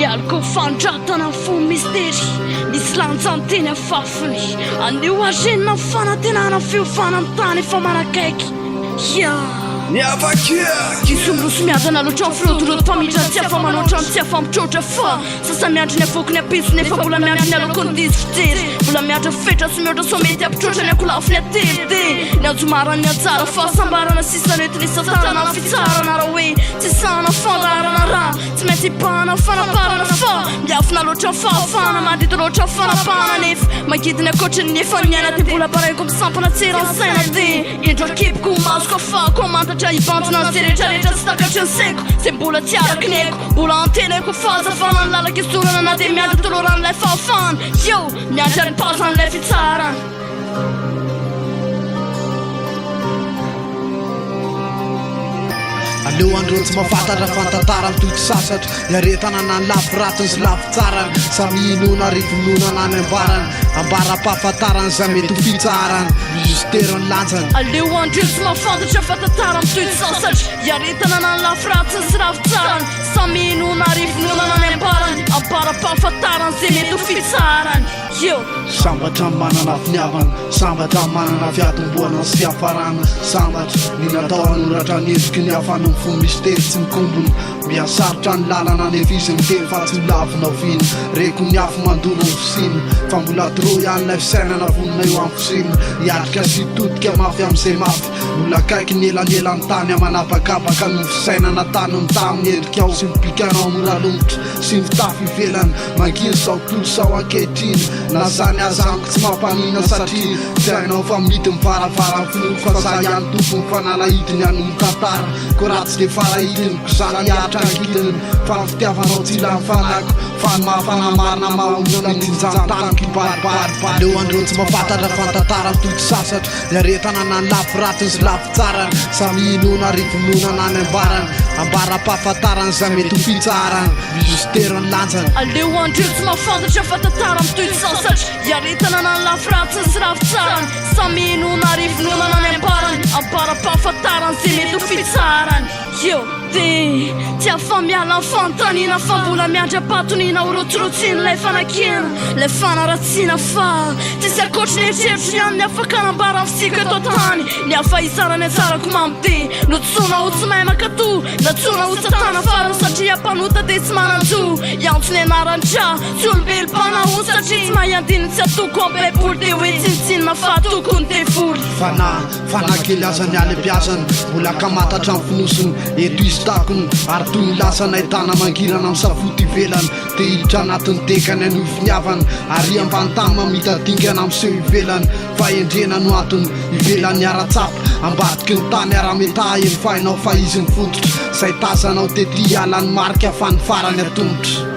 Ialko fandrantana fo mistery misy lanjanteny afafiny anio agenina fanantenana fiofanantany efa manakaiky Kisumrusu miadana loatra frotoroto famidrantsy afa manoatrantsy afa mitrotra fa sasa miandriny afokony apisiny efa mbola miandriny alokony diso fijery mbola miandra fetra sy mihoatra so mety ampitrotra ny akolafiny ately ny anjomarany atsara fa sambarana sisanetiny satarana fitsarana raha hoe tsy sana fandarana raha tsy maintsy hipahana fanaparana fa miafina loatra fahafana mandrito loatra fanapahana nefa magidiny akoatriny nefa niaina ty mbola baraiko misampana tseransaina de indro akepiko mazoko afa komantatra ibantona ny rehetrarehetra sy takatry ny seko zay mbola tiaraky ny haiko mbola antenako fahazavana ny lalaka isorana na de miandry toloran'ilay fahafana miandry ary pazan'ilay fitsarana Aleo andreo tsy mahafantatra fantantara mitoky sasatra iaretana na ny lafy ratiny sy lafy tsarany samy inona rivinona na ny ambarany ambara-pahafantarany za mety ho fitsarany justerony lanjany Aleo andreo tsy mahafantatra fantantara mitoky sasatra iaretana na ny lafy ratiny sy lafy tsarany samy inona rivinona na ny ambarany ambara-pahafantarany zay mety ho fitsarany Sambatra manana finiavana sambatra manana fiatomboana sy fiafarana sambatra ny natao hanoratra ny heziky ny afana ny fo misteri tsy mikombony miasarotra ny lalana ny eviziny teny fa tsy milavina ovina reko ny afo mandolo ny fosina fa mbola tro ihany fisainana vonina eo amin'ny fosina hiatrika sy todika mafy amin'izay mafy mbola kaiky ny elanelany tany amanapakapaka ny fisainana tany ny taminy endrika ao sy mipikanao moralomotra sy mitafy ivelany manginy sao tolo sao ankehitriny na zany azaniko tsy mampanina satria fiainao fa mity mivaravara finoko fa za ihany tompony fanalahidiny anony tantara ko raha tsy de farahidiny ko zany hiatra ankiliny fa ny fitiavanao tsila ny fanako fa ny mahafanamarina mahonana minjantaniko ibaribary Aleo andreo tsy mahafantatra fantantara mitoky sasatra iaretana na ny lafy ratiny sy lafy tsarany samy inona rivinona na ny ambarany ambara-pahafantarany za mety ho fitsarany justerony lanjany Aleo andreo tsy mahafantatra fantantara mitoky sasatra iaretana na ny lafy ratiny sy lafy tsarany samy inona rivinona na ny ambarany ambara-pahafantarany zay mety ho fitsarany Tsy afa miala ny fanontaniana fa mbola miandry apatonina orotsorotsiny lay fanakena lay fanaratsina fa tsy sy akoatry ny eritreritry ihany ny afaka anambara fisika eto tany ny afa izarany atsarako mamite no tsona ho tsy mahay makato na tsona ho tsatana farany satria ampanota de tsy mananjo iantso ny anarandra tsy olombelo-panahony satria tsy mahay andiny tsy atoko ambaiboly de hoe tsinitsinina fa atokony de voly fanakely azany any ampiazany mbola kamatatra amin'ny finosiny eto izy takony ary toy ny lasa nahitana mangirana amin'ny safoty ivelany te hiditra anatin'ny dekany any finiavany ary ambany tany mamitadingana amin'seho ivelany fa endrena no antony ivelany ara-tsapa ambadiky ny tany ara-meta eny fahinao fa izy ny fototra zay tazanao tety alany marika fa ny farany atongotra